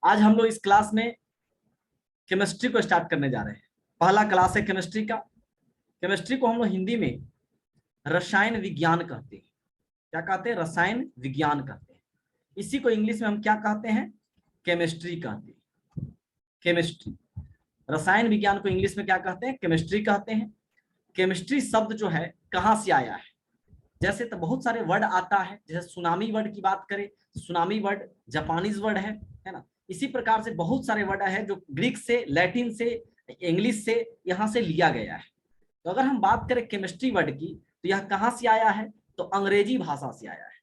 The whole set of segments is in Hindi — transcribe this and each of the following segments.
आज हम लोग इस क्लास में केमिस्ट्री को स्टार्ट करने जा रहे हैं। पहला क्लास है केमिस्ट्री का। केमिस्ट्री को हम लोग हिंदी में रसायन विज्ञान कहते हैं। क्या कहते हैं? रसायन विज्ञान कहते हैं। इसी को इंग्लिश में हम क्या कहते हैं? केमिस्ट्री कहते हैं। केमिस्ट्री, रसायन विज्ञान को इंग्लिश में क्या कहते हैं? केमिस्ट्री कहते हैं। केमिस्ट्री शब्द जो है कहाँ से आया है? जैसे तो बहुत सारे वर्ड आता है, जैसे सुनामी वर्ड की बात करें, सुनामी वर्ड जापानीज वर्ड है ना। इसी प्रकार से बहुत सारे वर्ड है जो ग्रीक से, लैटिन से, इंग्लिश से, यहाँ से लिया गया है। तो अगर हम बात करें केमिस्ट्री वर्ड की, तो यह कहाँ से आया है? तो अंग्रेजी भाषा से आया है।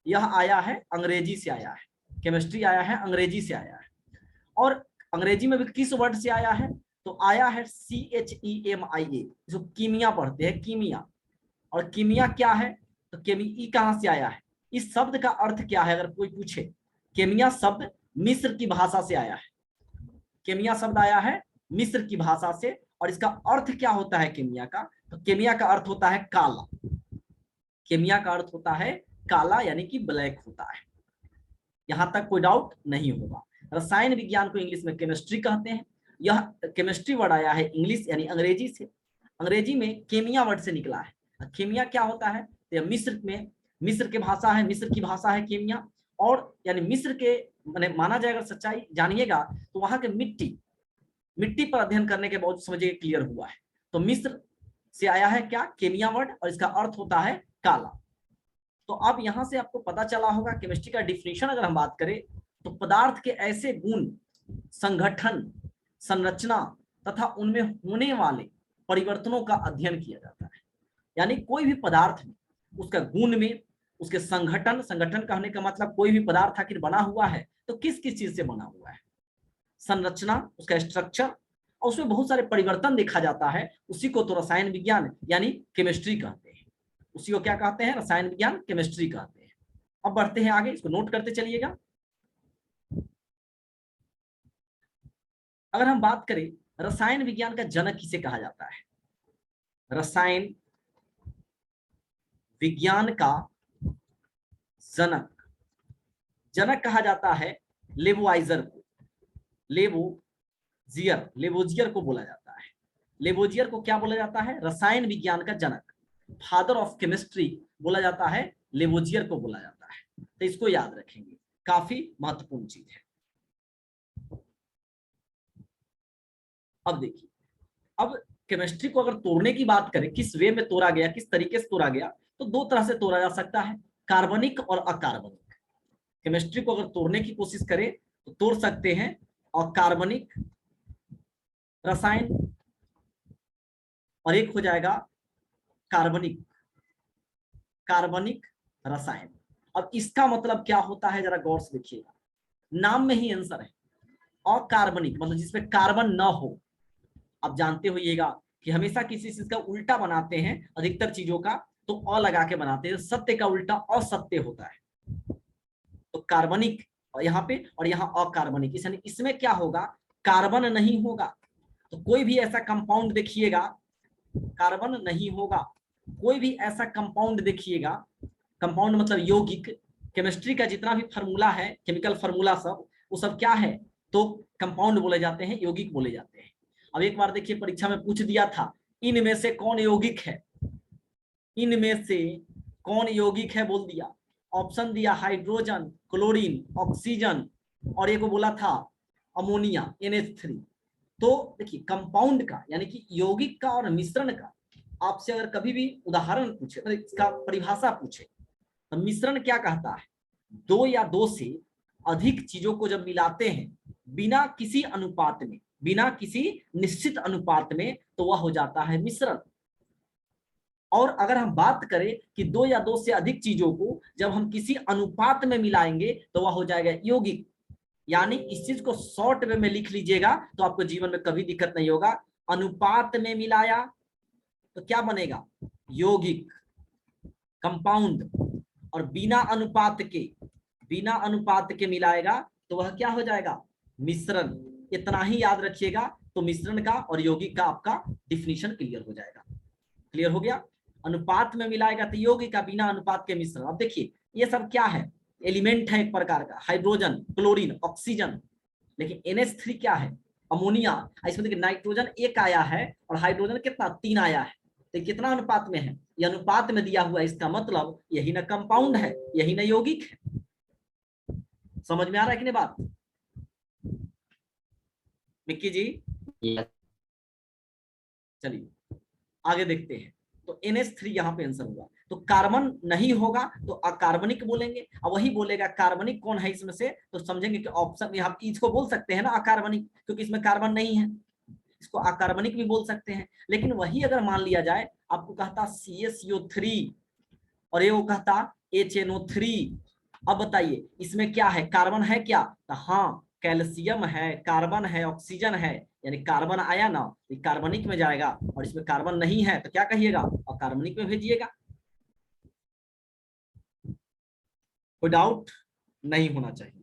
यह आया है अंग्रेजी से आया है। केमिस्ट्री आया है अंग्रेजी से आया है। और अंग्रेजी में भी किस वर्ड से आया है? तो आया है CHEMIA, जो कीमिया पढ़ते हैं, कीमिया। और कीमिया क्या है? तो केमी कहां से आया है? इस शब्द का अर्थ क्या है अगर कोई पूछे? केमिया शब्द मिस्र की भाषा से आया है। केमिया शब्द आया है मिस्र की भाषा से। और इसका अर्थ क्या होता है केमिया का? तो केमिया का अर्थ होता है काला। केमिया का अर्थ होता है काला, यानी कि ब्लैक होता है। यहां तक कोई डाउट नहीं होगा। रसायन विज्ञान को इंग्लिश में केमिस्ट्री कहते हैं। यह केमिस्ट्री वर्ड आया है इंग्लिश यानी अंग्रेजी से। अंग्रेजी में केमिया वर्ड से निकला है। केमिया क्या होता है? तो मिस्र की भाषा है, मिस्र की भाषा है केमिया। और यानी मिस्र के माना जाएगा, सच्चाई जानिएगा तो वहां के मिट्टी पर अध्ययन करने के बाद समझिए क्लियर हुआ है। तो मिस्र से आया है क्या? केमिया वर्ड, और इसका अर्थ होता है काला। तो अब यहां से आपको पता चला होगा केमिस्ट्री का डिफिनेशन अगर हम बात करें तो पदार्थ के ऐसे गुण, संगठन, संरचना तथा उनमें होने वाले परिवर्तनों का अध्ययन किया जाता है। यानी कोई भी पदार्थ में उसका गुण में, उसके संगठन कहने का मतलब कोई भी पदार्थ आखिर बना हुआ है तो किस किस चीज से बना हुआ है, संरचना, उसका स्ट्रक्चर, और उसमें बहुत सारे परिवर्तन देखा जाता है। उसी को तो रसायन विज्ञान यानी केमिस्ट्री कहते हैं। उसी को क्या कहते हैं? रसायन विज्ञान केमिस्ट्री कहते हैं। अब बढ़ते हैं आगे, इसको नोट करते चलिएगा। अगर हम बात करें रसायन विज्ञान का जनक किसे कहा जाता है? रसायन विज्ञान का जनक कहा जाता है लेवोइजर को। लेवोजियर को बोला जाता है। लेवोजियर को क्या बोला जाता है? रसायन विज्ञान का जनक, फादर ऑफ केमिस्ट्री बोला जाता है, लेवोजियर को बोला जाता है। तो इसको याद रखेंगे, काफी महत्वपूर्ण चीज है। अब देखिए, अब केमिस्ट्री को अगर तोड़ने की बात करें, किस वे में तोड़ा गया, किस तरीके से तोड़ा गया, तो दो तरह से तोड़ा जा सकता है, कार्बनिक और अकार्बनिक। केमिस्ट्री को अगर तोड़ने की कोशिश करें तो तोड़ सकते हैं अकार्बनिक रसायन, और एक हो जाएगा कार्बनिक रसायन। अब इसका मतलब क्या होता है जरा गौर से देखिएगा, नाम में ही आंसर है। अकार्बनिक मतलब जिसमें कार्बन न हो। आप जानते होइएगा कि हमेशा किसी चीज का उल्टा बनाते हैं, अधिकतर चीजों का तो अ लगा के बनाते हैं। सत्य का उल्टा असत्य होता है। तो कार्बनिक यहाँ पे और यहाँ अकार्बनिक, यानी इसमें क्या होगा? कार्बन नहीं होगा। तो कोई भी ऐसा कंपाउंड देखिएगा, कार्बन नहीं होगा। कोई भी ऐसा कंपाउंड देखिएगा, कंपाउंड मतलब यौगिक, केमिस्ट्री का जितना भी फार्मूला है, केमिकल फार्मूला सब, वो सब क्या है? तो कंपाउंड बोले जाते हैं, यौगिक बोले जाते हैं। अब एक बार देखिए परीक्षा में पूछ दिया था, इनमें से कौन यौगिक है? इनमें से कौन यौगिक है बोल दिया। ऑप्शन दिया हाइड्रोजन, क्लोरीन, ऑक्सीजन, और एक बोला था अमोनिया NH3। तो देखिए कंपाउंड का यानी कि यौगिक का और मिश्रण का आपसे अगर कभी भी उदाहरण पूछे, मतलब इसका परिभाषा पूछे, तो मिश्रण क्या कहता है? दो या दो से अधिक चीजों को जब मिलाते हैं बिना किसी अनुपात में, बिना किसी निश्चित अनुपात में, तो वह हो जाता है मिश्रण। और अगर हम बात करें कि दो या दो से अधिक चीजों को जब हम किसी अनुपात में मिलाएंगे तो वह हो जाएगा यौगिक। यानी इस चीज को शॉर्ट वे में लिख लीजिएगा तो आपको जीवन में कभी दिक्कत नहीं होगा। अनुपात में मिलाया तो क्या बनेगा? यौगिक, कंपाउंड। और बिना अनुपात के मिलाएगा तो वह क्या हो जाएगा? मिश्रण। इतना ही याद रखिएगा तो मिश्रण का और यौगिक का आपका डिफिनीशन क्लियर हो जाएगा। क्लियर हो गया? अनुपात में मिलाएगा तो यौगिक का, बिना अनुपात के मिश्रण। अब देखिए ये सब क्या है? एलिमेंट है एक प्रकार का, हाइड्रोजन, क्लोरीन, ऑक्सीजन। लेकिन NH3 क्या है, अमोनिया। इसमें देखिए नाइट्रोजन एक आया है और हाइड्रोजन कितना, 3 आया है। तो कितना अनुपात में है, ये अनुपात में दिया हुआ है, इसका मतलब यही ना कंपाउंड है, यही ना यौगिक है। समझ में आ रहा है कि नहीं बात मिक्की जी? चलिए आगे देखते हैं। तो NH3 यहाँ पे आंसर हुआ। तो कार्बन नहीं होगा तो अकार्बनिक बोलेंगे, और वही बोलेगा कार्बनिक कौन है इसमें से, तो समझेंगे कि ऑप्शन यहाँ इसको बोल सकते हैं ना अकार्बनिक, क्योंकि इसमें कार्बन नहीं है, इसको अकार्बनिक भी बोल सकते हैं। लेकिन वही अगर मान लिया जाए, आपको कहता CaCO3 और ये वो कहता HNO3, अब बताइए इसमें क्या है, कार्बन है क्या, तो हाँ कैल्शियम है, कार्बन है, ऑक्सीजन है, यानी कार्बन आया ना, तो कार्बनिक में जाएगा, और इसमें कार्बन नहीं है तो क्या कहिएगा, और कार्बनिक में भेजिएगा। कोई डाउट नहीं होना चाहिए।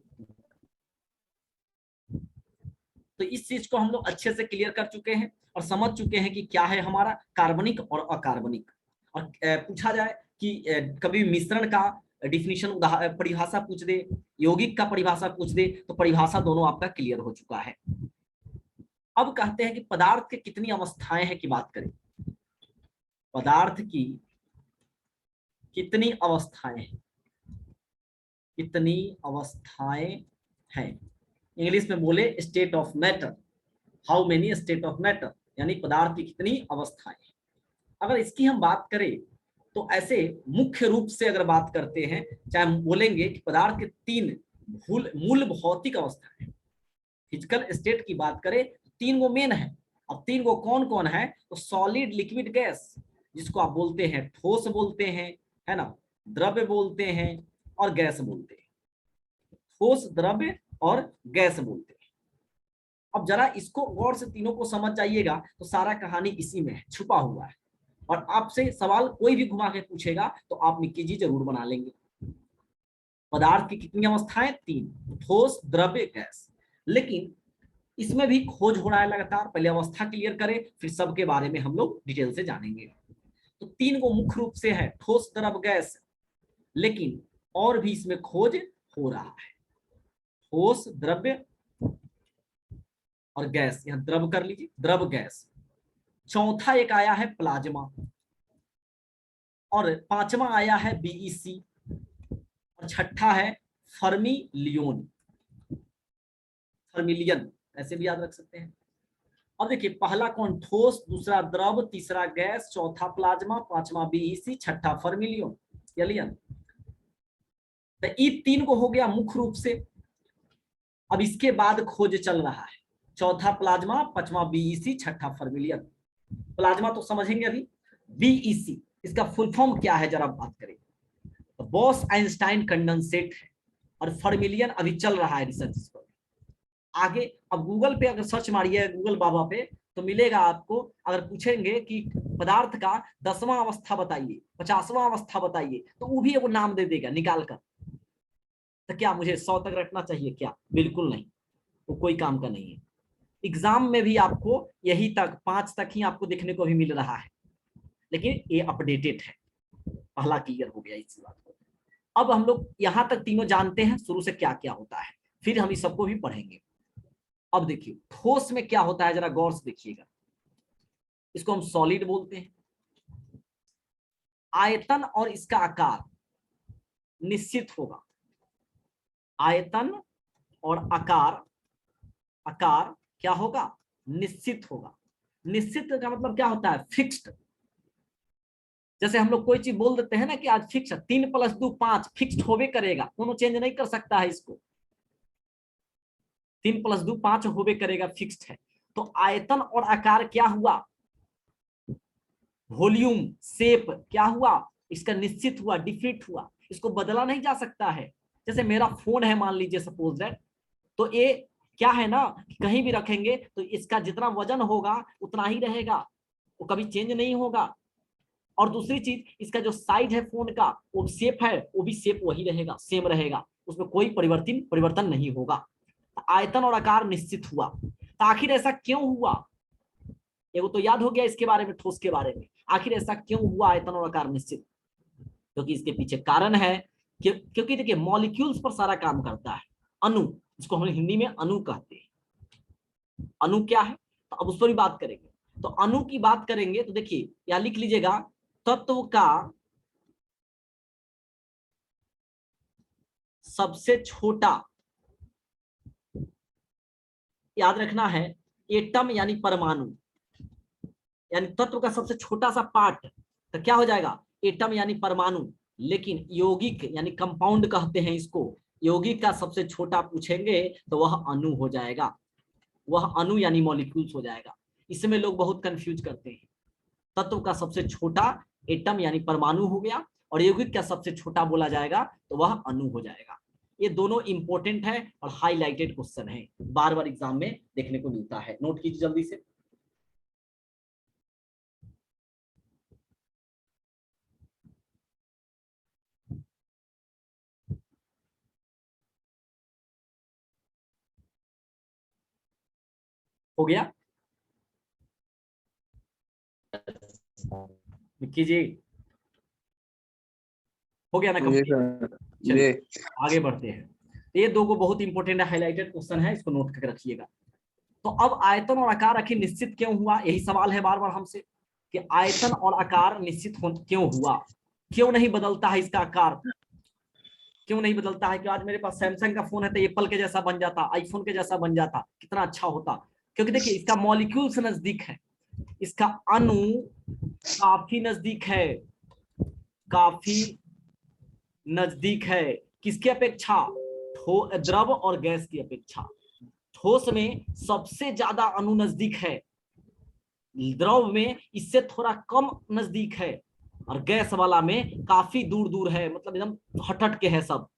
तो इस चीज को हम लोग अच्छे से क्लियर कर चुके हैं और समझ चुके हैं कि क्या है हमारा कार्बनिक और अकार्बनिक। और पूछा जाए कि कभी मिश्रण का डिफिनीशन परिभाषा पूछ दे, यौगिक का परिभाषा पूछ दे, तो परिभाषा दोनों आपका क्लियर हो चुका है। अब कहते हैं कि पदार्थ के कितनी अवस्थाएं हैं की बात करें। पदार्थ की कितनी अवस्थाएं हैं, कितनी अवस्थाएं हैं, इंग्लिश में बोले state of matter, how many state of matter, यानी पदार्थ की कितनी अवस्थाएं। अगर इसकी हम बात करें तो ऐसे मुख्य रूप से अगर बात करते हैं, चाहे हम बोलेंगे कि पदार्थ के 3 मूल भौतिक अवस्था है, फिजिकल स्टेट की बात करें तो 3 गो मेन है। अब 3 गो कौन कौन है, तो सॉलिड, लिक्विड, गैस, जिसको आप बोलते हैं ठोस बोलते हैं, है ना, द्रव्य बोलते हैं और गैस बोलते हैं, ठोस, द्रव्य और गैस बोलते हैं। अब जरा इसको गौर से तीनों को समझ जाइएगा तो सारा कहानी इसी में है, छुपा हुआ है। और आपसे सवाल कोई भी घुमा के पूछेगा तो आप मिक्की जी जरूर बना लेंगे। पदार्थ की कितनी अवस्थाएं, 3, ठोस, द्रव्य, गैस। लेकिन इसमें भी खोज हो रहा है लगातार, पहले अवस्था क्लियर करें फिर सबके बारे में हम लोग डिटेल से जानेंगे। तो 3 को मुख्य रूप से है, ठोस, द्रव, गैस, लेकिन और भी इसमें खोज हो रहा है, ठोस, द्रव्य और गैस, यहां द्रव कर लीजिए, द्रव, गैस। चौथा एक आया है प्लाज्मा, और 5वां आया है BEC, और छठा है फर्मिलियन, फर्मिलियन ऐसे भी याद रख सकते हैं। अब देखिए पहला कौन, ठोस, दूसरा द्रव, तीसरा गैस, चौथा प्लाज्मा, 5वां BEC, छठा फर्मिलियन। तो ये 3 को हो गया मुख्य रूप से। अब इसके बाद खोज चल रहा है, चौथा प्लाज्मा, 5वां BEC, छठा फर्मिलियन। प्लाज्मा तो समझेंगे अभी, BEC इसका फुल फॉर्म क्या है जरा बात करें, तो बॉस आइंस्टाइन कंडेंसेट है, और फर्मिलियन अभी चल रहा है रिसर्च इस पर आगे। अब गूगल पे अगर सर्च मारिए, गूगल बाबा पे, तो मिलेगा आपको। अगर पूछेंगे कि पदार्थ का 10वां अवस्था बताइए, 50वां अवस्था बताइए, तो वो भी वो नाम दे देगा निकाल कर। तो क्या मुझे 100 तक रखना चाहिए क्या, बिल्कुल नहीं, वो कोई काम का नहीं है। एग्जाम में भी आपको यही तक 5 तक ही आपको देखने को भी मिल रहा है, लेकिन ये अपडेटेड है, पहला क्लियर हो गया इस बात को। अब हम लोग यहां तक तीनों जानते हैं शुरू से क्या क्या होता है, फिर हम इस सबको भी पढ़ेंगे। अब देखिए ठोस में क्या होता है, जरा गौर से देखिएगा। इसको हम सॉलिड बोलते हैं। आयतन और इसका आकार निश्चित होगा, आयतन और आकार, आकार क्या होगा, निश्चित होगा। निश्चित का मतलब क्या होता है, फिक्स्ड। जैसे हम लोग कोई चीज बोल देते हैं ना कि आज फिक्स है, 3 + 2 5, फिक्स्ड होवे करेगा, कोनो चेंज नहीं कर सकता है इसको। 3 + 2 5 होवे करेगा, फिक्स्ड है। तो आयतन और आकार क्या हुआ, वॉल्यूम, शेप क्या हुआ, इसका निश्चित हुआ, डिफिनिट हुआ, इसको बदला नहीं जा सकता है। जैसे मेरा फोन है मान लीजिए सपोज दैट, तो ये क्या है ना, कहीं भी रखेंगे तो इसका जितना वजन होगा उतना ही रहेगा, वो कभी चेंज नहीं होगा। और दूसरी चीज, इसका जो साइज है फोन का, वो शेप है, वो भी शेप वही रहेगा, सेम रहेगा, उसमें कोई परिवर्तन नहीं होगा। आयतन और आकार निश्चित हुआ, तो आखिर ऐसा क्यों हुआ, एगो तो याद हो गया इसके बारे में, ठोस के बारे में। आखिर ऐसा क्यों हुआ आयतन और आकार निश्चित, क्योंकि इसके पीछे कारण है क्योंकि देखिए मॉलिक्यूल्स पर सारा काम करता है, अणु, जिसको हम हिंदी में अणु कहते हैं। अणु क्या है, तो अब उस पर भी बात करेंगे। तो अणु की बात करेंगे तो देखिए यहां लिख लीजिएगा, तत्व का सबसे छोटा, याद रखना है, एटम यानी परमाणु, यानी तत्व का सबसे छोटा सा पार्ट, तो क्या हो जाएगा, एटम यानी परमाणु। लेकिन यौगिक यानी कंपाउंड कहते हैं इसको, यौगिक का सबसे छोटा पूछेंगे तो वह अणु हो जाएगा, वह अणु यानी मॉलिक्यूल्स हो जाएगा। इसमें लोग बहुत कंफ्यूज करते हैं। तत्व का सबसे छोटा एटम यानी परमाणु हो गया, और यौगिक का सबसे छोटा बोला जाएगा तो वह अणु हो जाएगा। ये दोनों इंपॉर्टेंट है और हाईलाइटेड क्वेश्चन है, बार बार एग्जाम में देखने को मिलता है, नोट कीजिए जल्दी से। हो गया विक्की जी, हो गया ना जी कंप्लीट? सर। चलिए जी आगे बढ़ते हैं। ये दो को बहुत इंपॉर्टेंट हाईलाइटेड क्वेश्चन है, इसको नोट करके रखिएगा। तो अब आयतन और आकार आखिर निश्चित क्यों हुआ, यही सवाल है बार बार हमसे कि आयतन और आकार निश्चित क्यों हुआ, क्यों नहीं बदलता है इसका आकार, क्यों नहीं बदलता है कि आज मेरे पास सैमसंग का फोन है तो एप्पल के जैसा बन जाता, आईफोन के जैसा बन जाता, कितना अच्छा होता। क्योंकि देखिए इसका मॉलिक्यूल से नजदीक है, इसका अणु काफी नजदीक है, काफी नजदीक है, किसकी अपेक्षा, द्रव और गैस की अपेक्षा। ठोस में सबसे ज्यादा अणु नजदीक है, द्रव में इससे थोड़ा कम नजदीक है, और गैस वाला में काफी दूर दूर है, मतलब एकदम हटहट के है सब।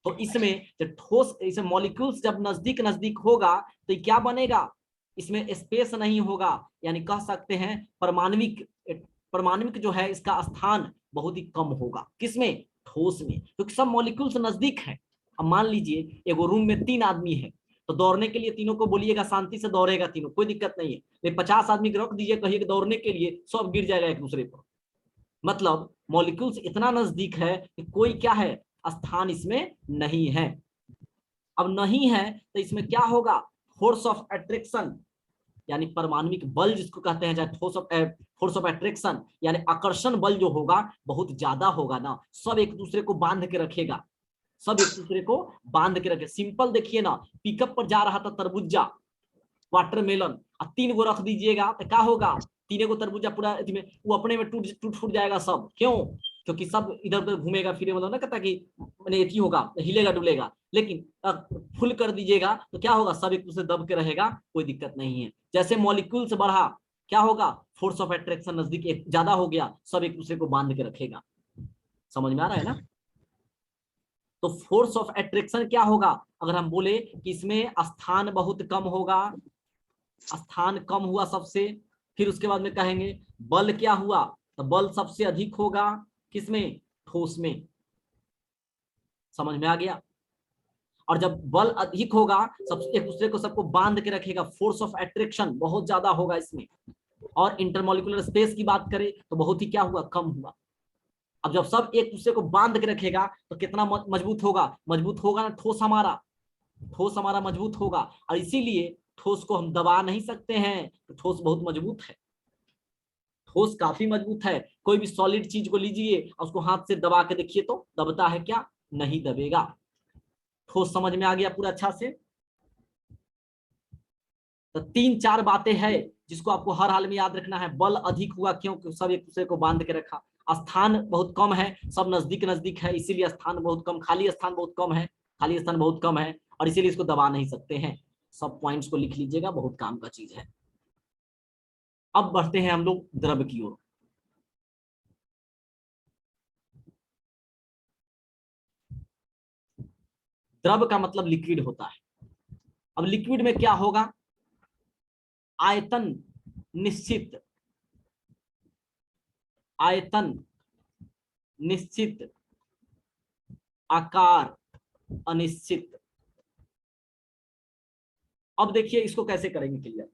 तो इसमें जब ठोस, इसे मॉलिक्यूल्स जब नजदीक नजदीक होगा तो क्या बनेगा, इसमें स्पेस नहीं होगा, यानी कह सकते हैं परमाणविक, परमाणविक जो है इसका स्थान बहुत ही कम होगा, किसमें, ठोस में, क्योंकि सब मॉलिक्यूल्स नजदीक है। अब मान लीजिए एगो रूम में 3 आदमी है, तो दौड़ने के लिए तीनों को बोलिएगा शांति से दौड़ेगा तीनों, कोई दिक्कत नहीं है। लेकिन 50 आदमी को रख दीजिए कहिए दौड़ने के लिए, सब गिर जाएगा एक दूसरे पर। मतलब मॉलिक्यूल्स इतना नजदीक है कि कोई क्या है, स्थान इसमें नहीं है। अब नहीं है तो इसमें क्या होगा, फोर्स ऑफ अट्रैक्शन यानी परमाणविक बल जिसको कहते हैं, चाहे फोर्स ऑफ अट्रैक्शन यानी आकर्षण बल जो होगा बहुत ज्यादा होगा ना, सब एक दूसरे को बांध के रखेगा, सब एक दूसरे को बांध के रखे। सिंपल देखिए ना, पिकअप पर जा रहा था तरबूजा, वाटरमेलन, और 3 गो रख दीजिएगा तो क्या होगा, 3 गो तरबूजा पूरा वो अपने में टूट टूट फूट जाएगा सब, क्यों, क्योंकि सब इधर उधर घूमेगा फिरे, मतलब ना कहता कि मैंने एक ही होगा, हिलेगा डुलेगा। लेकिन फुल कर दीजिएगा तो क्या होगा, सब एक दूसरे दब के रहेगा, कोई दिक्कत नहीं है। जैसे मॉलिक्यूल से बढ़ा क्या होगा, फोर्स ऑफ अट्रैक्शन नजदीक एक ज्यादा हो गया, सब एक दूसरे को बांध के रखेगा। समझ में आ रहा है ना? तो फोर्स ऑफ अट्रैक्शन क्या होगा, अगर हम बोले कि इसमें स्थान बहुत कम होगा, स्थान कम हुआ सबसे, फिर उसके बाद में कहेंगे बल क्या हुआ, तो बल सबसे अधिक होगा किसमें, ठोस में। समझ में आ गया? और जब बल अधिक होगा, सब एक दूसरे को सबको बांध के रखेगा, फोर्स ऑफ अट्रैक्शन बहुत ज्यादा होगा इसमें। और इंटरमोलिकुलर स्पेस की बात करें तो बहुत ही क्या हुआ, कम हुआ। अब जब सब एक दूसरे को बांध के रखेगा तो कितना मजबूत होगा, मजबूत होगा ना ठोस हमारा, ठोस हमारा मजबूत होगा। और इसीलिए ठोस को हम दबा नहीं सकते हैं, तो ठोस बहुत मजबूत है, ठोस काफी मजबूत है। कोई भी सॉलिड चीज को लीजिए और उसको हाथ से दबा के देखिए तो दबता है क्या, नहीं दबेगा। ठोस समझ में आ गया पूरा अच्छा से? तो 3-4 बातें हैं जिसको आपको हर हाल में याद रखना है। बल अधिक हुआ क्यों, सब एक दूसरे को बांध के रखा। स्थान बहुत कम है, सब नजदीक नजदीक है, इसीलिए स्थान बहुत कम, खाली स्थान बहुत कम है, खाली स्थान बहुत कम है, और इसीलिए इसको दबा नहीं सकते हैं। सब पॉइंट्स को लिख लीजिएगा, बहुत काम का चीज है। अब बढ़ते हैं हम लोग द्रव की ओर। द्रव का मतलब लिक्विड होता है। अब लिक्विड में क्या होगा, आयतन निश्चित, आयतन निश्चित, आकार अनिश्चित। अब देखिए इसको कैसे करेंगे क्लियर।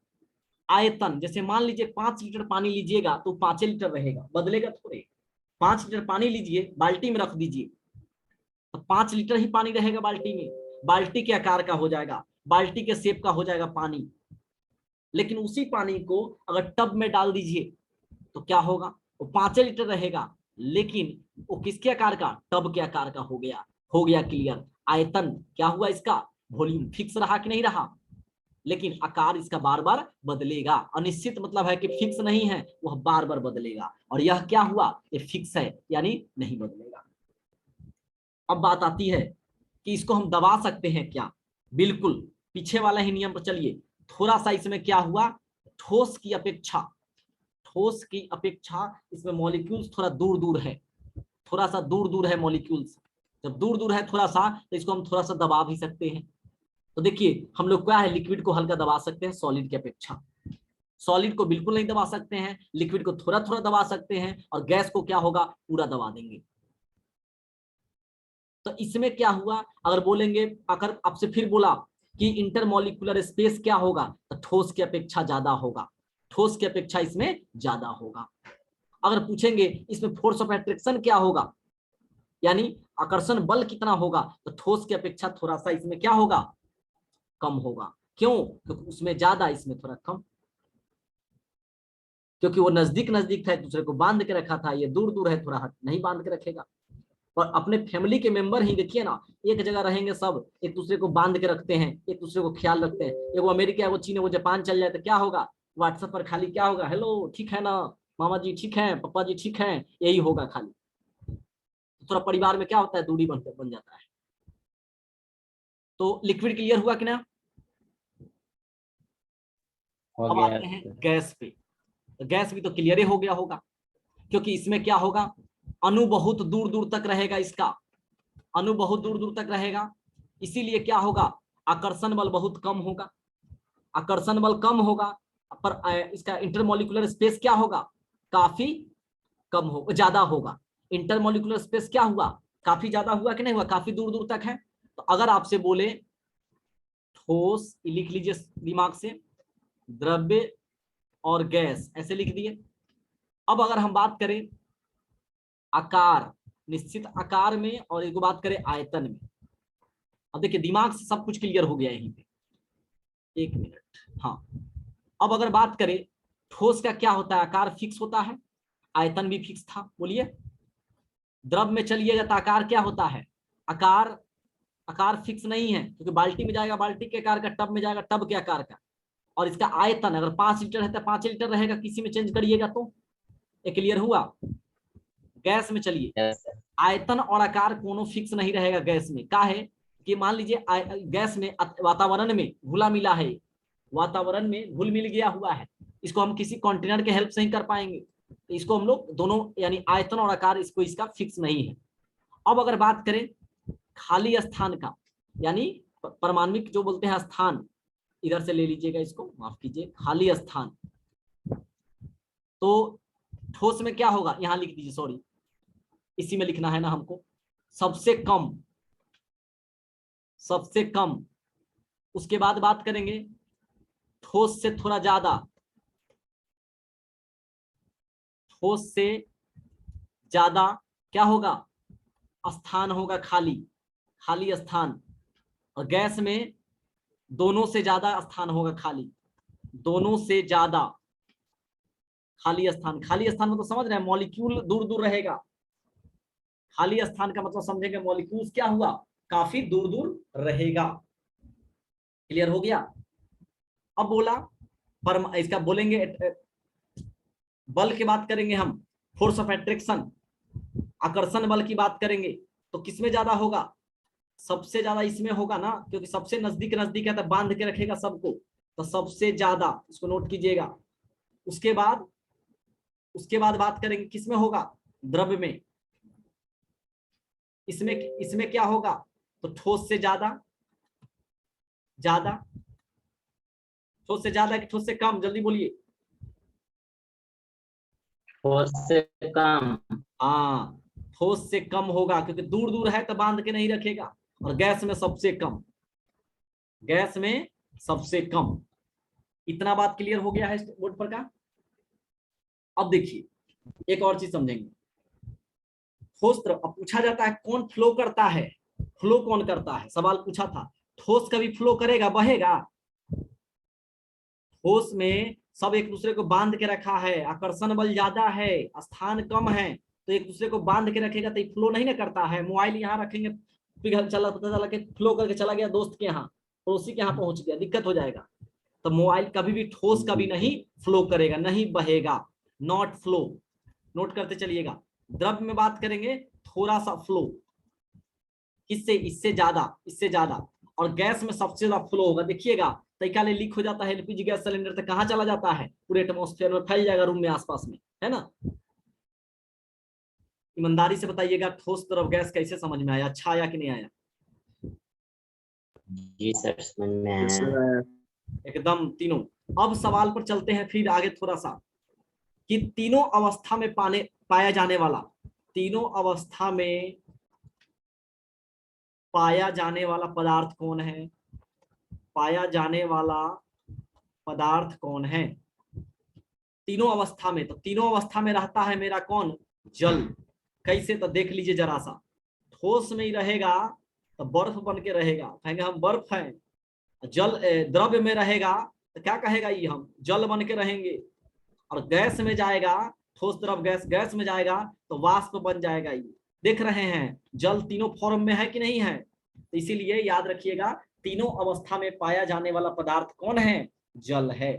आयतन, जैसे मान लीजिए 5 लीटर पानी लीजिएगा तो 5 लीटर रहेगा, बदलेगा थोड़े। 5 लीटर पानी लीजिए, बाल्टी में रख दीजिए तो 5 लीटर ही पानी रहेगा बाल्टी में, बाल्टी के आकार का हो जाएगा, बाल्टी के शेप का हो जाएगा पानी। लेकिन उसी पानी को अगर टब में डाल दीजिए तो क्या होगा, वो 5 लीटर रहेगा, लेकिन वो किसके आकार का, टब के आकार का हो गया। हो गया क्लियर। आयतन क्या हुआ इसका, वॉल्यूम फिक्स रहा कि नहीं रहा, लेकिन आकार इसका बार बार बदलेगा। अनिश्चित मतलब है कि फिक्स नहीं है, वह बार बार बदलेगा। और यह क्या हुआ, ये फिक्स है यानी नहीं बदलेगा। अब बात आती है कि इसको हम दबा सकते हैं क्या, बिल्कुल पीछे वाला ही नियम पर चलिए। थोड़ा सा इसमें क्या हुआ, ठोस की अपेक्षा, ठोस की अपेक्षा इसमें मॉलिक्यूल्स थोड़ा दूर दूर है, थोड़ा सा दूर दूर है मॉलिक्यूल्स। जब दूर दूर है थोड़ा सा, तो इसको हम थोड़ा सा दबा भी सकते हैं। तो देखिए हम लोग क्या है, लिक्विड को हल्का दबा सकते हैं सॉलिड की अपेक्षा। सॉलिड को बिल्कुल नहीं दबा सकते हैं, लिक्विड को थोड़ा थोड़ा दबा सकते हैं, और गैस को क्या होगा, पूरा दबा देंगे। तो इसमें क्या हुआ, अगर बोलेंगे, अगर आपसे फिर बोला कि इंटरमॉलिक्यूलर स्पेस क्या होगा, तो ठोस की अपेक्षा ज्यादा होगा, ठोस की अपेक्षा इसमें ज्यादा होगा। अगर पूछेंगे इसमें फोर्स ऑफ अट्रैक्शन क्या होगा, यानी आकर्षण बल कितना होगा, तो ठोस की अपेक्षा थोड़ा सा इसमें क्या होगा, कम होगा। क्यों, क्योंकि उसमें ज्यादा इसमें थोड़ा कम, क्योंकि वो नजदीक नजदीक था, एक दूसरे को बांध के रखा था, ये दूर दूर है, थोड़ा हट नहीं बांध के रखेगा। और अपने फैमिली के मेंबर ही देखिए ना, एक जगह रहेंगे सब, एक दूसरे को बांध के रखते हैं, एक दूसरे को ख्याल रखते हैं। ये वो अमेरिका है, वो चीन है, वो जापान चल जाए तो क्या होगा, व्हाट्सएप पर खाली क्या होगा, हेलो ठीक है ना, मामा जी ठीक है, पापा जी ठीक है, यही होगा खाली। थोड़ा परिवार में क्या होता है, दूरी बन जाता है। तो लिक्विड क्लियर हुआ कि ना। हो अब गया आते हैं गैस पे। तो गैस भी तो क्लियर हो गया होगा, क्योंकि इसमें क्या होगा, अणु बहुत दूर दूर तक रहेगा, इसका अणु बहुत दूर दूर तक रहेगा, इसीलिए क्या होगा, आकर्षण बल बहुत कम होगा। आकर्षण बल कम होगा, पर इसका इंटरमॉलिक्यूलर स्पेस क्या होगा, काफी कम हो, ज्यादा होगा। इंटरमॉलिक्यूलर स्पेस क्या हुआ, काफी ज्यादा हुआ कि नहीं हुआ, काफी दूर दूर तक है। तो अगर आपसे बोले ठोस, लिख लीजिए दिमाग से, द्रव्य और गैस, ऐसे लिख दिए। अब अगर हम बात करें आकार, निश्चित आकार में, और एक बात करें आयतन में। अब देखिए दिमाग से सब कुछ क्लियर हो गया यहीं पे, एक मिनट। हाँ, अब अगर बात करें ठोस का क्या होता है, आकार फिक्स होता है, आयतन भी फिक्स था, बोलिए। द्रव में चलिएगा तो आकार क्या होता है, आकार, आकार फिक्स नहीं है, क्योंकि बाल्टी में जाएगा बाल्टी के आकार का, टब में जाएगा टब के आकार का। और इसका आयतन अगर 5 लीटर है तो 5 लीटर रहेगा, किसी में चेंज करिएगा तो। ये क्लियर हुआ। गैस में चलिए, यस आयतन और आकार दोनों फिक्स नहीं रहेगा गैस में। क्या है कि मान लीजिए गैस में वातावरण में घुला मिला है, वातावरण में घुल मिल गया हुआ है, इसको हम किसी कंटेनर के हेल्प से ही कर पाएंगे। तो इसको हम लोग दोनों, यानी आयतन और आकार, इसको इसका फिक्स नहीं है। अब अगर बात करें खाली स्थान का, यानी परमाणविक जो बोलते हैं स्थान, इधर से ले लीजिएगा इसको, माफ कीजिए, खाली स्थान। तो ठोस में क्या होगा, यहां लिख दीजिए, सॉरी इसी में लिखना है ना हमको, सबसे कम, सबसे कम। उसके बाद बात करेंगे ठोस से थोड़ा ज्यादा, ठोस से ज्यादा क्या होगा, स्थान होगा खाली, खाली स्थान। और गैस में दोनों से ज्यादा स्थान होगा खाली, दोनों से ज्यादा खाली स्थान। खाली स्थान मतलब समझ रहे हैं, मॉलिक्यूल दूर दूर रहेगा। खाली स्थान का मतलब समझेंगे, मॉलिक्यूल्स क्या हुआ, काफी दूर दूर रहेगा। क्लियर हो गया। अब बोला पर इसका बोलेंगे बल की बात करेंगे हम, फोर्स ऑफ अट्रैक्शन, आकर्षण बल की बात करेंगे, तो किसमें ज्यादा होगा, सबसे ज्यादा इसमें होगा ना, क्योंकि सबसे नजदीक नजदीक है तो बांध के रखेगा सबको, तो सबसे ज्यादा, इसको नोट कीजिएगा। उसके बाद, उसके बाद बात करेंगे किसमें होगा, द्रव्य में। इसमें इसमें क्या होगा, तो ठोस से ज्यादा, ज्यादा, ठोस से ज्यादा कि ठोस से कम, जल्दी बोलिए। ठोस से कम। हाँ, ठोस से कम होगा, क्योंकि दूर दूर है तो बांध के नहीं रखेगा। और गैस में सबसे कम, गैस में सबसे कम। इतना बात क्लियर हो गया है बोर्ड पर का। अब देखिए एक और चीज समझेंगे, ठोस तरफ अब पूछा जाता है कौन फ्लो करता है, फ्लो कौन करता है, सवाल पूछा था। ठोस कभी फ्लो करेगा, बहेगा, ठोस में सब एक दूसरे को बांध के रखा है, आकर्षण बल ज्यादा है, स्थान कम है, तो एक दूसरे को बांध के रखेगा तो फ्लो नहीं ना करता है। मोबाइल यहाँ रखेंगे, पिघल चला, पता चला कि फ्लो करके चला गया दोस्त के यहाँ, पड़ोसी के यहाँ पहुंच गया, दिक्कत हो जाएगा। तो मोबाइल कभी भी ठोस कभी नहीं फ्लो करेगा, नहीं बहेगा, नॉट फ्लो। नोट करते चलिएगा। द्रव्य में बात करेंगे थोड़ा सा फ्लो, इससे इससे ज्यादा, इससे ज्यादा। और गैस में सबसे ज्यादा फ्लो होगा। देखिएगा तैकाले लीक हो जाता है एलपीजी गैस सिलेंडर, तो कहाँ चला जाता है? पूरे एटमॉस्फेयर में फैल जाएगा, रूम में आसपास में, है ना। ईमानदारी से बताइएगा ठोस तरफ गैस कैसे समझ में आया, अच्छा आया कि नहीं आया? जी सर समझ में आया। एकदम तीनों। अब सवाल पर चलते हैं फिर आगे थोड़ा सा, कि तीनों अवस्था में पाया जाने वाला, तीनों अवस्था में पाया जाने वाला पदार्थ कौन है? पाया जाने वाला पदार्थ कौन है तीनों अवस्था में? तो तीनों अवस्था में रहता है मेरा कौन? जल। कैसे? तो देख लीजिए जरा सा। ठोस में ही रहेगा तो बर्फ बन के रहेगा, कहेंगे हम बर्फ हैं। जल द्रव्य में रहेगा तो क्या कहेगा ये? हम जल बन के रहेंगे। और गैस में जाएगा, ठोस तरफ गैस, गैस में जाएगा तो वाष्प बन जाएगा। ये देख रहे हैं जल तीनों फॉर्म में है कि नहीं है? तो इसीलिए याद रखिएगा तीनों अवस्था में पाया जाने वाला पदार्थ कौन है? जल है।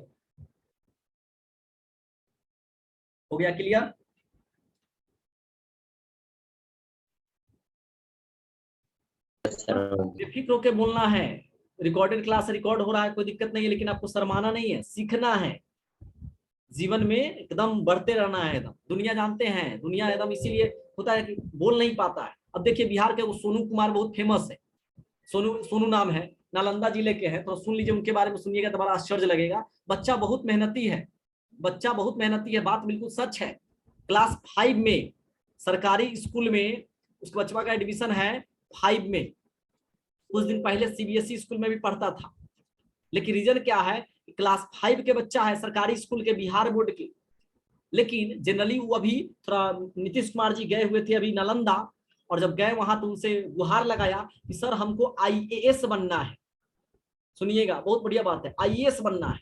हो गया क्लियर? बेफिक्र होके बोलना है। रिकॉर्डेड क्लास रिकॉर्ड हो रहा है, कोई दिक्कत नहीं है, लेकिन आपको शर्माना नहीं है, सीखना है। जीवन में एकदम बढ़ते रहना है एकदम। दुनिया जानते हैं, दुनिया एकदम इसीलिए होता है कि बोल नहीं पाता है। अब देखिए बिहार के वो सोनू कुमार बहुत फेमस है, सोनू सोनू नाम है, नालंदा जिले के हैं, तो सुन लीजिए उनके बारे में, सुनिएगा तो बड़ा आश्चर्य लगेगा। बच्चा बहुत मेहनती है, बच्चा बहुत मेहनती है, बात बिल्कुल सच है। क्लास 5 में सरकारी स्कूल में उस बच्चा का एडमिशन है 5 में। कुछ दिन पहले सीबीएसई स्कूल में भी पढ़ता था, लेकिन रीजन क्या है? क्लास 5 के बच्चा है, सरकारी स्कूल के, बिहार बोर्ड के। लेकिन जनरली वो अभी थोड़ा, नीतीश कुमार जी गए हुए थे अभी नालंदा, और जब गए वहां तो उनसे गुहार लगाया कि सर हमको आईएएस बनना है। सुनिएगा बहुत बढ़िया बात है, आईएएस बनना है,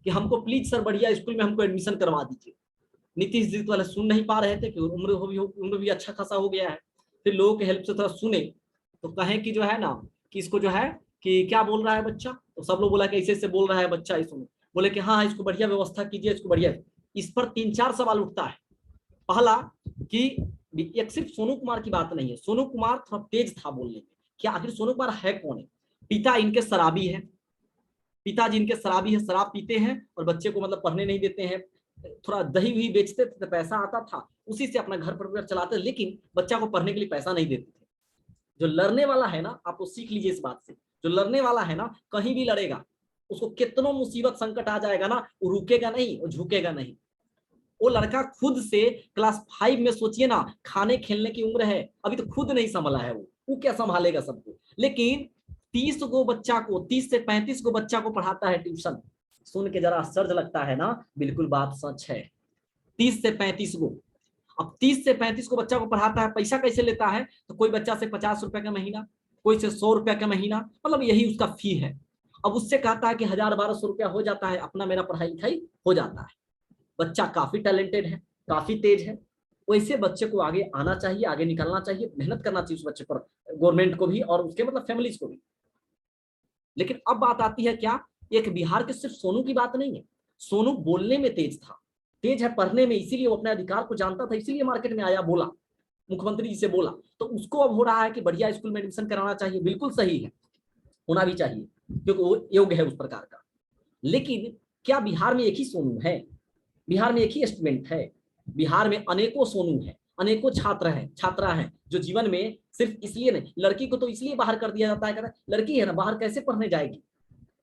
कि हमको प्लीज सर बढ़िया स्कूल में हमको एडमिशन करवा दीजिए। नीतीश जी तो पहले सुन नहीं पा रहे थे कि उम्र भी अच्छा खासा हो गया है। फिर लोगों के हेल्प से थोड़ा सुने तो कहें कि जो है ना, कि इसको जो है कि क्या बोल रहा है बच्चा, तो सब लोग बोला कि ऐसे ऐसे बोल रहा है बच्चा, इस सुनो। बोले कि हाँ इसको बढ़िया व्यवस्था कीजिए, इसको बढ़िया। इस पर 3-4 सवाल उठता है। पहला कि एक सिर्फ सोनू कुमार की बात नहीं है, सोनू कुमार थोड़ा तेज था बोलने में, क्या आखिर सोनू कुमार है कौन है? पिता इनके शराबी है, पिताजी इनके शराबी है, शराब पीते हैं और बच्चे को मतलब पढ़ने नहीं देते हैं। थोड़ा दही वही बेचते थे तो पैसा आता था, उसी से अपना घर परिवार चलाते, लेकिन बच्चा को पढ़ने के लिए पैसा नहीं देते थे। जो लड़ने वाला है ना, आप तो सीख लीजिए इस बात से, जो लड़ने वाला है ना कहीं भी लड़ेगा, उसको कितनों मुसीबत संकट आ जाएगा ना, वो रुकेगा नहीं, वो झुकेगा नहीं। वो लड़का खुद से क्लास 5 में, सोचिए ना, खाने खेलने की उम्र है, अभी तो खुद नहीं संभाला है वो क्या संभालेगा सबको। लेकिन 30 को बच्चा को, 30 से 35 को बच्चा को पढ़ाता है ट्यूशन। सुन के जरा आश्चर्य लगता है ना, बिल्कुल बात सच है। 30 से 35 को, अब 30 से 35 को बच्चा को पढ़ाता है। पैसा कैसे लेता है? तो कोई बच्चा से 50 रुपए का महीना, कोई से 100 रुपया का महीना, मतलब यही उसका फी है। अब उससे कहता है कि 1000-1200 रुपया हो जाता है, अपना मेरा पढ़ाई लिखाई हो जाता है। बच्चा काफी टैलेंटेड है, काफी तेज है, वैसे बच्चे को आगे आना चाहिए, आगे निकलना चाहिए, मेहनत करना चाहिए उस बच्चे पर, गवर्नमेंट को भी और उसके मतलब फैमिलीज को भी। लेकिन अब बात आती है क्या, एक बिहार के सिर्फ सोनू की बात नहीं है। सोनू बोलने में तेज था, तेज है पढ़ने में, इसीलिए वो अपने अधिकार को जानता था, इसीलिए मार्केट में आया, बोला, मुख्यमंत्री जी से बोला। तो उसको अब हो रहा है कि बढ़िया स्कूल में एडमिशन कराना चाहिए, बिल्कुल सही है, होना भी चाहिए, क्योंकि वो योग्य है उस प्रकार का। लेकिन क्या बिहार में एक ही सोनू है? बिहार में एक ही स्टूडेंट है? बिहार में अनेकों सोनू हैं, अनेकों छात्र हैं, छात्रा हैं, जो जीवन में सिर्फ इसलिए नहीं, लड़की को तो इसलिए बाहर कर दिया जाता है, कहता है लड़की है ना, बाहर कैसे पढ़ने जाएगी,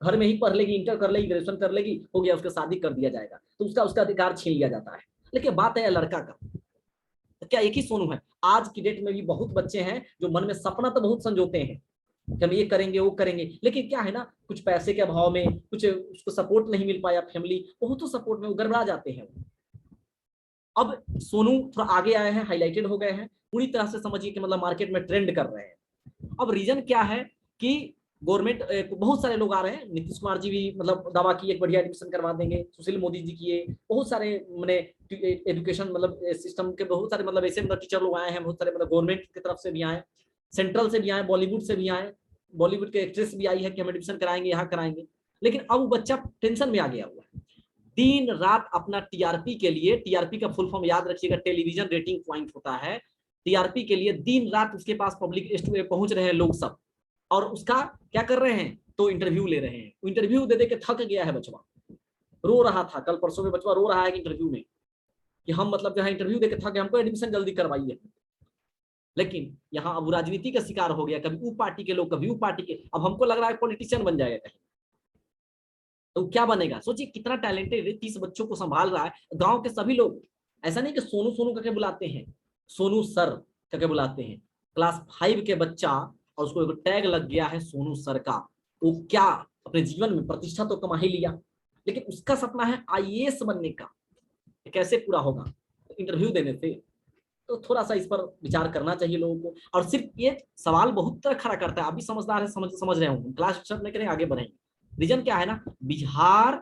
घर में ही पढ़ लेगी, इंटर कर लेगी, ग्रेजुएशन कर लेगी, हो गया, उसका शादी कर दिया जाएगा, तो उसका अधिकार छीन लिया जाता है। लेकिन बात है लड़का का, तो क्या एक ही सोनू है? आज की डेट में भी बहुत बच्चे हैं जो मन में सपना तो बहुत संजोते हैं कि हम ये करेंगे वो करेंगे, लेकिन क्या है ना, कुछ पैसे के अभाव में, कुछ उसको सपोर्ट नहीं मिल पाया, फैमिली बहुत सपोर्ट में, वो गड़बड़ा जाते हैं। अब सोनू थोड़ा आगे आए हैं, हाईलाइटेड हो गए हैं, पूरी तरह से समझिए कि मतलब मार्केट में ट्रेंड कर रहे हैं। अब रीजन क्या है कि गवर्नमेंट बहुत सारे लोग आ रहे हैं, नीतीश कुमार जी भी मतलब दावा किए बढ़िया एडमिशन करवा देंगे, सुशील मोदी जी किए, बहुत सारे मैंने एजुकेशन मतलब सिस्टम के बहुत सारे मतलब ऐसे मतलब टीचर लोग आए हैं, बहुत सारे मतलब गवर्नमेंट की तरफ से भी आए, सेंट्रल से भी आए, बॉलीवुड से भी आए, बॉलीवुड के एक्ट्रेस भी आई है कि हम एडमिशन कराएंगे, यहाँ कराएंगे। लेकिन अब बच्चा टेंशन में आ गया हुआ है, दिन रात अपना टीआरपी के लिए, टीआरपी का फुल फॉर्म याद रखिएगा, टेलीविजन रेटिंग पॉइंट होता है, टीआरपी के लिए दिन रात उसके पास पब्लिक पहुंच रहे हैं लोग सब, और उसका क्या कर रहे हैं, तो इंटरव्यू ले रहे हैं। इंटरव्यू दे दे के थक गया है बचवा, रो रहा था कल परसों में, बचवा रो रहा है कि इंटरव्यू में कि हम मतलब जो है इंटरव्यू देके थक गए, हमको एडमिशन जल्दी करवाइए। लेकिन यहाँ अब राजनीति का शिकार हो गया, कभी वो पार्टी के लोग, कभी वो पार्टी के, अब हमको लग रहा है पॉलिटिशियन बन जाएगा कहीं, तो क्या बनेगा? सोचिए कितना टैलेंटेड है, 30 बच्चों को संभाल रहा है, गांव के सभी लोग, ऐसा नहीं कि सोनू सोनू करके बुलाते हैं, सोनू सर करके बुलाते हैं, क्लास 5 के बच्चा, और उसको एक टैग लग गया है सोनू सर का, वो क्या अपने जीवन में प्रतिष्ठा तो कमा ही लिया, लेकिन उसका सपना है आईएएस बनने का, कैसे पूरा होगा? इंटरव्यू देने से। तो थोड़ा सा इस पर विचार करना चाहिए लोगों को। और सिर्फ ये सवाल बहुत तरह खड़ा करता है, आप भी समझदार है, समझ रहे होंगे, क्लास डिस्टर्ब नहीं करें, आगे बढ़ेंगे। रीजन क्या है ना, बिहार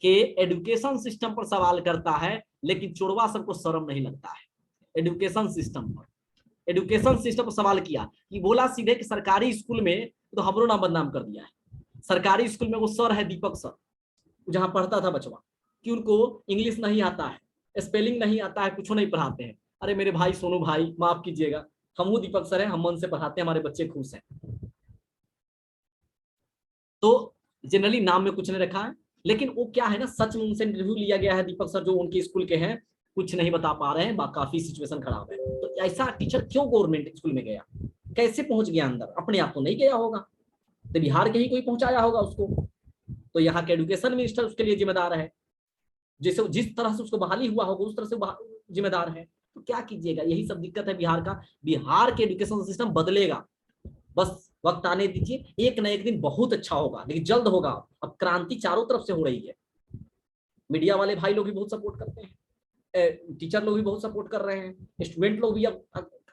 के एजुकेशन सिस्टम पर सवाल करता है, लेकिन चोरवा सबको शर्म नहीं लगता है एजुकेशन सिस्टम पर। एजुकेशन सिस्टम पर सवाल किया कि बोला सीधे कि सरकारी स्कूल में, तो हमरो नाम बदनाम कर दिया है, सरकारी स्कूल में वो सर है दीपक सर, जहां पढ़ता था बचवा, कि उनको इंग्लिश नहीं आता है, स्पेलिंग नहीं आता है, कुछ नहीं पढ़ाते हैं। अरे मेरे भाई सोनू भाई माफ कीजिएगा, हम वो दीपक सर हैं, हम मन से पढ़ाते हैं, हमारे बच्चे खुश हैं। तो जनरली नाम में कुछ नहीं रखा है, लेकिन वो क्या है ना, सच में उनसे इंटरव्यू लिया गया है, दीपक सर जो उनके स्कूल के हैं, कुछ नहीं बता पा रहे हैं, काफी सिचुएशन खराब है। तो ऐसा टीचर क्यों गवर्नमेंट स्कूल में गया, कैसे पहुंच गया अंदर? अपने आप तो नहीं गया होगा, तो बिहार के ही कोई पहुंचाया होगा उसको, तो यहाँ के एजुकेशन मिनिस्टर उसके लिए जिम्मेदार है, जैसे जिस तरह से उसको बहाली हुआ होगा उस तरह से जिम्मेदार है। तो क्या कीजिएगा, यही सब दिक्कत है बिहार का। बिहार के एजुकेशन सिस्टम बदलेगा, बस वक्त आने दीजिए, एक न एक दिन बहुत अच्छा होगा, लेकिन जल्द होगा। अब क्रांति चारों तरफ से हो रही है, मीडिया वाले भाई लोग भी बहुत सपोर्ट करते हैं, टीचर लोग भी बहुत सपोर्ट कर रहे हैं, स्टूडेंट लोग भी। अब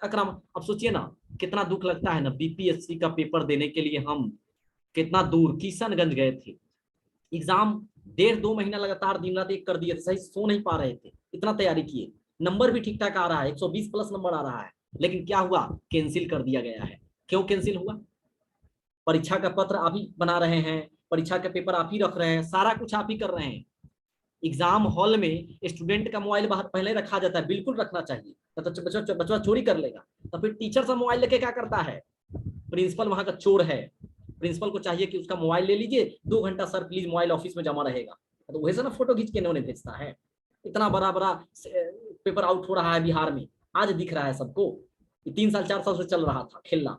अकरम, अब सोचिए ना, कितना दुख लगता है ना, बीपीएससी का पेपर देने के लिए हम कितना दूर किशनगंज गए थे, एग्जाम 1.5-2 महीना लगातार दिन रात एक कर दिए थे, सही सो नहीं पा रहे थे, इतना तैयारी किए, नंबर भी ठीक ठाक आ रहा है, 120 प्लस नंबर आ रहा है, लेकिन क्या हुआ, कैंसिल कर दिया गया है। क्यों कैंसिल हुआ? परीक्षा का पत्र आप ही बना रहे हैं, परीक्षा का पेपर आप ही रख रहे हैं, सारा कुछ आप ही कर रहे हैं। एग्जाम हॉल में स्टूडेंट का मोबाइल बाहर पहले रखा जाता है, बिल्कुल रखना चाहिए, तो बच्चा चोरी कर लेगा, तो फिर टीचर सब मोबाइल लेके क्या करता है? प्रिंसिपल वहां का चोर है, प्रिंसिपल को चाहिए कि उसका मोबाइल ले लीजिए, 2 घंटा सर प्लीज मोबाइल ऑफिस में जमा रहेगा, तो वैसे ना फोटो खींच के उन्होंने भेजता है। इतना बड़ा बड़ा पेपर आउट हो रहा है बिहार में, आज दिख रहा है सबको, 3 साल 4 साल से चल रहा था खेलना।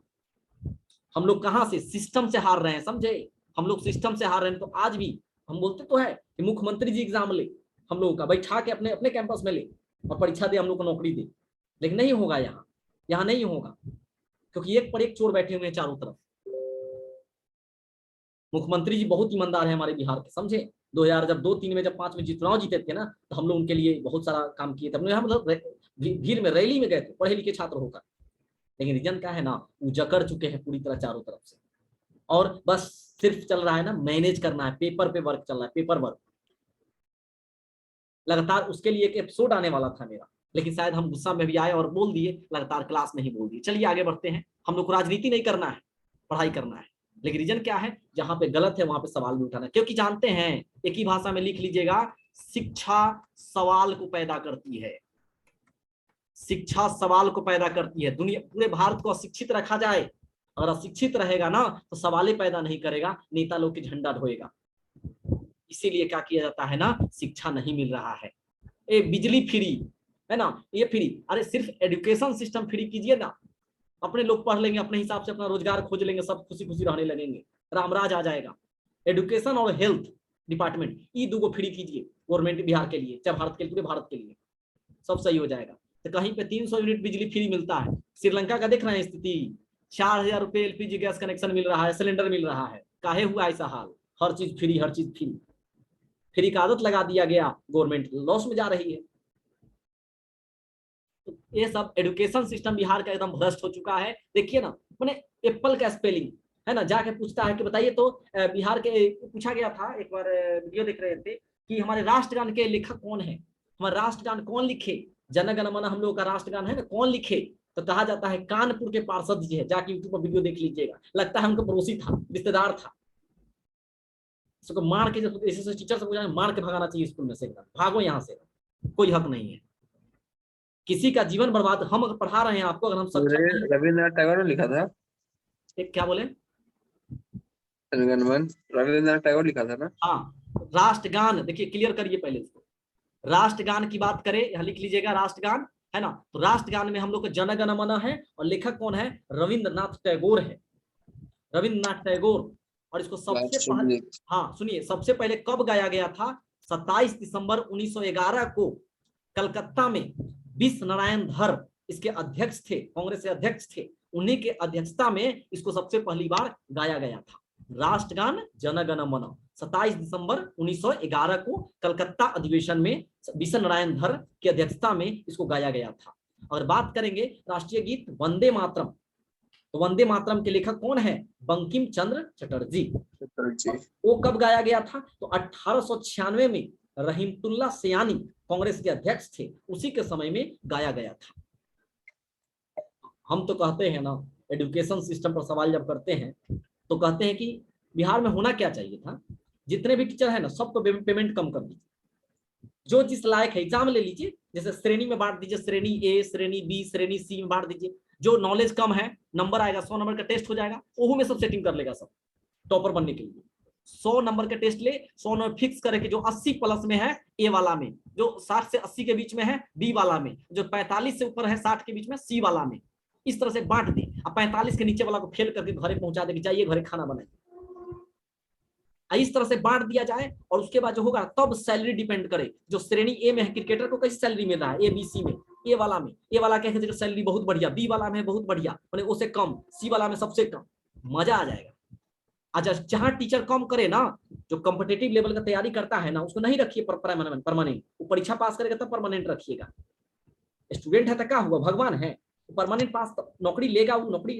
हम लोग कहाँ से सिस्टम से हार रहे हैं, समझे? हम लोग सिस्टम से हार रहे हैं। तो आज भी हम बोलते तो है कि मुख्यमंत्री जी एग्जाम ले, हम लोगों का बैठा के अपने अपने कैंपस में ले और परीक्षा दे, हम लोग को नौकरी दे, लेकिन नहीं होगा यहाँ, यहाँ नहीं होगा, क्योंकि एक पर एक चोर बैठे हुए हैं चारों तरफ। मुख्यमंत्री जी बहुत ईमानदार है हमारे बिहार के, समझे? 2000 जब 2-3 में, जब 5 में चुनाव जीते थे ना, तो हम लोग उनके लिए बहुत सारा काम किए थे, हम लोग यहाँ मतलब भीड़ में रैली में गए थे, पढ़े लिखे छात्र होकर। लेकिन रीजन क्या है ना, उजकर चुके हैं पूरी तरह चारों तरफ से, और बस सिर्फ चल रहा है ना मैनेज करना है, पेपर पे वर्क चल रहा है, पेपर वर्क लगातार। उसके लिए एक एपिसोड आने वाला था मेरा, लेकिन शायद हम गुस्सा में भी आए और बोल दिए, लगातार क्लास नहीं बोल दिए। चलिए आगे बढ़ते हैं, हम लोग को राजनीति नहीं करना है, पढ़ाई करना है। लेकिन रीजन क्या है, जहां पे गलत है वहां पे सवाल भी उठाना है, क्योंकि जानते हैं, एक ही भाषा में लिख लीजिएगा, शिक्षा सवाल को पैदा करती है, शिक्षा सवाल को पैदा करती है। दुनिया पूरे भारत को अशिक्षित रखा जाए, अगर अशिक्षित रहेगा ना तो सवाल ही पैदा नहीं करेगा, नेता लोग की झंडा ढोएगा। इसीलिए क्या किया जाता है ना, शिक्षा नहीं मिल रहा है, ए बिजली फ्री है ना, ये फ्री, अरे सिर्फ एजुकेशन सिस्टम फ्री कीजिए ना, अपने लोग पढ़ लेंगे, अपने हिसाब से अपना रोजगार खोज लेंगे, सब खुशी खुशी रहने लगेंगे, रामराज आ जाएगा। एजुकेशन और हेल्थ डिपार्टमेंट, ये दो फ्री कीजिए गवर्नमेंट बिहार के लिए, चाहे भारत के लिए, पूरे भारत के लिए, सब सही हो जाएगा। तो कहीं पे 300 यूनिट बिजली फ्री मिलता है, श्रीलंका का देख रहे हैं स्थिति, 4000 रुपए एलपीजी गैस कनेक्शन मिल रहा है, सिलेंडर मिल रहा है, काहे हुआ ऐसा हाल? हर चीज फ्री, हर चीज फ्री, फ्री का आदत लगा दिया गया, गवर्नमेंट लॉस में जा रही है। तो ये सब एजुकेशन सिस्टम बिहार का एकदम भ्रष्ट हो चुका है। देखिए ना, मैंने एप्पल का स्पेलिंग है ना, जाके पूछता है कि बताइए तो बिहार के पूछा गया था एक बार, वीडियो देख रहे थे कि हमारे राष्ट्रगान के लेखक कौन है, हमारा राष्ट्रगान कौन लिखे, जन गण मन हम लोग का राष्ट्रगान है ना, कौन लिखे, तो कहा जाता है कानपुर के पार्षद जी है, जाके यूट्यूब पर वीडियो देख लीजिएगा, लगता है उनका पड़ोसी था, रिश्तेदार था। इसको मार के, जब ऐसे टीचर से पूछा मार के भगाना चाहिए स्कूल में से, भागो यहाँ से, कोई हक नहीं है किसी का जीवन बर्बाद। हम अगर पढ़ा रहे हैं आपको, अगर हम सक्षम नहीं, रविन्द्रनाथ टैगोर ने लिखा था। एक क्या बोले, जनगणमन रविन्द्रनाथ टैगोर लिखा था ना। हाँ, राष्ट्रगान देखिए, क्लियर करिए पहले इसको, राष्ट्रगान की बात करें, यहाँ लिख लीजिएगा राष्ट्रगान, है ना, तो राष्ट्रगान में हम लोग का जन गण मन है, और लेखक कौन है, रविन्द्रनाथ टैगोर है, रविन्द्रनाथ टैगोर। और इसको सबसे पहले, हाँ सुनिए, सबसे पहले कब गाया गया था, 27 दिसंबर 1911 को कलकत्ता में विश्व नारायण धर इसके अध्यक्ष थे, कांग्रेस के अध्यक्ष थे, उन्हीं के अध्यक्षता में इसको सबसे पहली बार गाया गया था, राष्ट्रगान जन गण मन। 27 दिसंबर 1911 को कलकत्ता अधिवेशन में विश्व नारायण धर की अध्यक्षता में इसको गाया गया था। और बात करेंगे राष्ट्रीय गीत वंदे मातरम, तो वंदे मातरम के लेखक कौन है, बंकिम चंद्र चटर्जी। वो कब गाया गया था, तो 1896 में रहीमतुल्ला सयानी कांग्रेस के अध्यक्ष थे, उसी के समय में गाया गया था। हम तो कहते हैं ना, एजुकेशन सिस्टम पर सवाल जब करते हैं तो कहते हैं कि बिहार में होना क्या चाहिए था, जितने भी टीचर है ना सबको पेमेंट कम कर दीजिए, जो जिस लायक है एग्जाम ले लीजिए, जैसे श्रेणी में बांट दीजिए, श्रेणी ए, श्रेणी बी, श्रेणी सी में बांट दीजिए, जो नॉलेज कम है नंबर आएगा, 100 नंबर का टेस्ट हो जाएगा, ओहू में सब सेटिंग कर लेगा सब टॉपर बनने के लिए। 100 नंबर का टेस्ट ले, 100 नंबर फिक्स करे कि जो 80 प्लस में है ए वाला में, जो 60 से 80 के बीच में है बी वाला में, जो 45 से ऊपर है 60 के बीच में सी वाला में, इस तरह से बांट दे। अब 45 के नीचे वाला को फेल करके घरे पहुंचा दे कि जाइए घरे खाना बनाए, इस तरह से बांट दिया जाए। और उसके बाद जो होगा तब सैलरी डिपेंड करे, जो श्रेणी ए में है क्रिकेटर को कैसी सैलरी मिल रहा है, ए बी सी में, ए वाला में, ए वाला कहेगा सैलरी बहुत बढ़िया, बी वाला में बहुत बढ़िया, मैंने उससे कम, सी वाला में सबसे कम, मजा आ जाएगा। अच्छा, जहां टीचर कम करे ना, जो कॉम्पिटिटिव लेवल का तैयारी करता है ना, उसको नहीं रखिए परमानेंट, वो परीक्षा पास करेगा तब परमानेंट रखिएगा। स्टूडेंट है तो क्या हुआ, भगवान है, परमानेंट पास नौकरी लेगा, वो नौकरी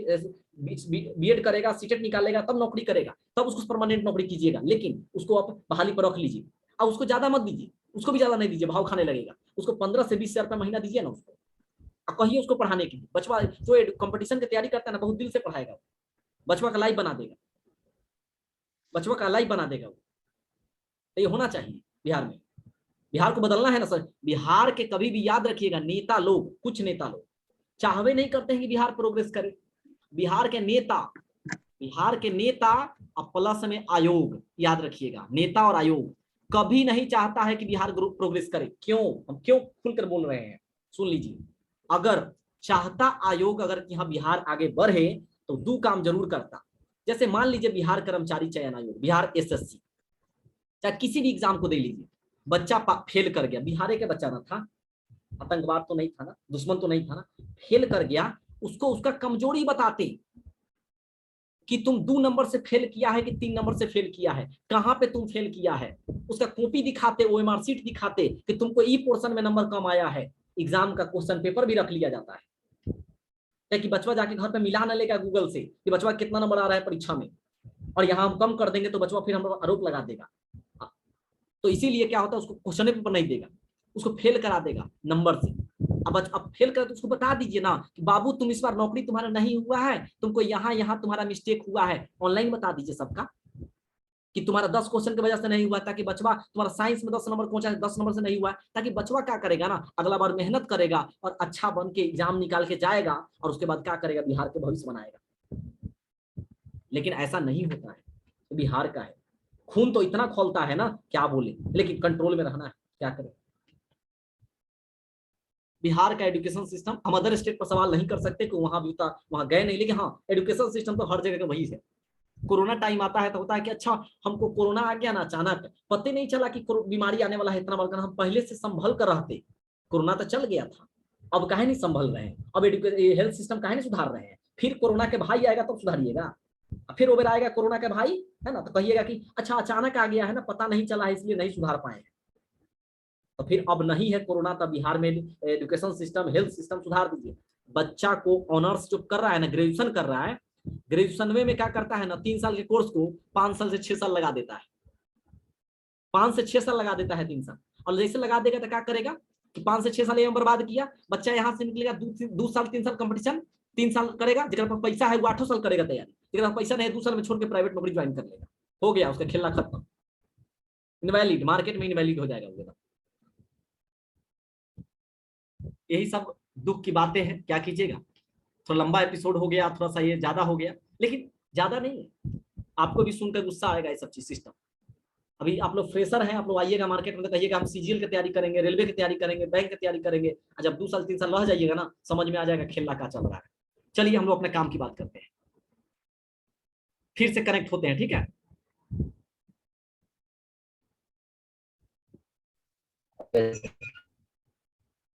बीएड करेगा, सीटेट निकालेगा, तब नौकरी करेगा, तब उसको परमानेंट नौकरी कीजिएगा, लेकिन उसको आप बहाली पर रख लीजिए, और उसको ज्यादा मत दीजिए, उसको भी ज्यादा नहीं दीजिए, भाव खाने लगेगा, उसको 15 से 20 हजार रुपया महीना दीजिए ना उसको, कहिए उसको पढ़ाने के लिए। बचवा जो कंपटीशन की तैयारी करता है ना, बहुत दिल से पढ़ाएगा, बचवा का लाइफ बना देगा, बचवा का लाइफ बना देगा वो। तो ये होना चाहिए बिहार में, बिहार को बदलना है ना सर। बिहार के कभी भी याद रखिएगा, नेता लोग, कुछ नेता लोग चाहवे नहीं करते हैं कि बिहार प्रोग्रेस करे। बिहार के नेता और प्लस में आयोग, याद रखिएगा, नेता और आयोग कभी नहीं चाहता है कि बिहार प्रोग्रेस करे। क्यों, हम क्यों खुलकर बोल रहे हैं, सुन लीजिए। अगर चाहता आयोग अगर यहाँ बिहार आगे बढ़े तो 2 काम जरूर करता। जैसे मान लीजिए बिहार कर्मचारी चयन आयोग, बिहार एसएससी, चाहे किसी भी एग्जाम को दे लीजिए, बच्चा फेल कर गया, बिहार के बच्चा ना था, आतंकवाद तो नहीं था ना, दुश्मन तो नहीं था ना, फेल कर गया, उसको उसका कमजोरी बताते कि तुम 2 नंबर से फेल किया है कि 3 नंबर से फेल किया है, कहां पे तुम फेल किया है, उसका कॉपी दिखाते, ओएमआर शीट दिखाते कि तुमको ई पोर्शन में नंबर कम आया है। एग्जाम का क्वेश्चन पेपर भी रख लिया जाता है कि बचवा जाके घर पे मिला ना लेगा गूगल से कि बचवा कितना नंबर आ रहा है परीक्षा में, और यहाँ हम कम कर देंगे तो बचवा फिर हम आरोप लगा देगा। तो इसीलिए क्या होता है, उसको क्वेश्चन पेपर नहीं देगा, उसको फेल करा देगा नंबर से। अब फेल कर तो उसको बता दीजिए ना कि बाबू तुम इस बार नौकरी तुम्हारा नहीं हुआ है, तुमको यहाँ तुम्हारा मिस्टेक हुआ है, ऑनलाइन बता दीजिए सबका कि तुम्हारा 10 क्वेश्चन की वजह से नहीं हुआ, ताकि बचवा तुम्हारा साइंस में 10 नंबर पहुंचा है, 10 नंबर से नहीं हुआ, ताकि बचवा क्या करेगा ना, अगला बार मेहनत करेगा और अच्छा बन के एग्जाम निकाल के जाएगा, और उसके बाद क्या करेगा, बिहार के भविष्य बनाएगा। लेकिन ऐसा नहीं होता है, तो बिहार का है, खून तो इतना खोलता है ना, क्या बोले, लेकिन कंट्रोल में रहना है, क्या करें। बिहार का एजुकेशन सिस्टम, हम अदर स्टेट पर सवाल नहीं कर सकते कि वहां भी था, वहां गए नहीं, लेकिन हाँ एजुकेशन सिस्टम तो हर जगह का वही है। कोरोना टाइम आता है तो होता है कि अच्छा हमको कोरोना आ गया ना, अचानक पता नहीं चला कि बीमारी आने वाला है, इतना बड़का हम पहले से संभल कर रहते, कोरोना तो चल गया था, अब काहे नहीं संभल रहे हैं, अब हेल्थ सिस्टम काहे नहीं सुधार रहे हैं। फिर कोरोना के भाई आएगा तब सुधारिएगा, फिर ओवर आएगा कोरोना के भाई, है ना, तो कहिएगा कि अच्छा अचानक आ गया है ना, पता नहीं चला है इसलिए नहीं सुधार पाए। तो फिर अब नहीं है कोरोना, तब बिहार में एजुकेशन सिस्टम, हेल्थ सिस्टम सुधार दीजिए। बच्चा को ऑनर्स जो कर रहा है ना, ग्रेजुएशन कर रहा है, ग्रेजुएशन में क्या करता है ना, 3 साल के कोर्स को 5 साल से 6 साल लगा देता है, 5 से 6 साल लगा देता है, 3 साल। और जैसे लगा देगा तो क्या करेगा कि 5 से 6 साल यहाँ बर्बाद किया, बच्चा यहाँ से निकलेगा 2 साल 3 साल कंपटीशन, 3 साल करेगा, जिसके पास पैसा है वो 8 साल करेगा तैयारी, जिसके पास पैसा नहीं है 2 साल में छोड़ के प्राइवेट नौकरी ज्वाइन कर लेगा, हो गया उसका खेलना खत्म, इनवैलिड, मार्केट में इनवैलिड हो जाएगा वो। यही सब दुख की बातें हैं, क्या कीजिएगा। थोड़ा लंबा एपिसोड हो गया, थोड़ा सा ये ज्यादा हो गया, लेकिन ज्यादा नहीं है, आपको भी सुनकर गुस्सा आएगा ये सब चीज सिस्टम। अभी आप लोग फ्रेशर हैं, आप लोग आइएगा मार्केट में तो कहिएगा हम सीजीएल की तैयारी करेंगे, रेलवे की तैयारी करेंगे, बैंक की तैयारी करेंगे, और जब 2 साल 3 साल रह जाइएगा ना, समझ में आ जाएगा खेलना क्या चल रहा है। चलिए हम लोग अपने काम की बात करते हैं, फिर से कनेक्ट होते हैं, ठीक है।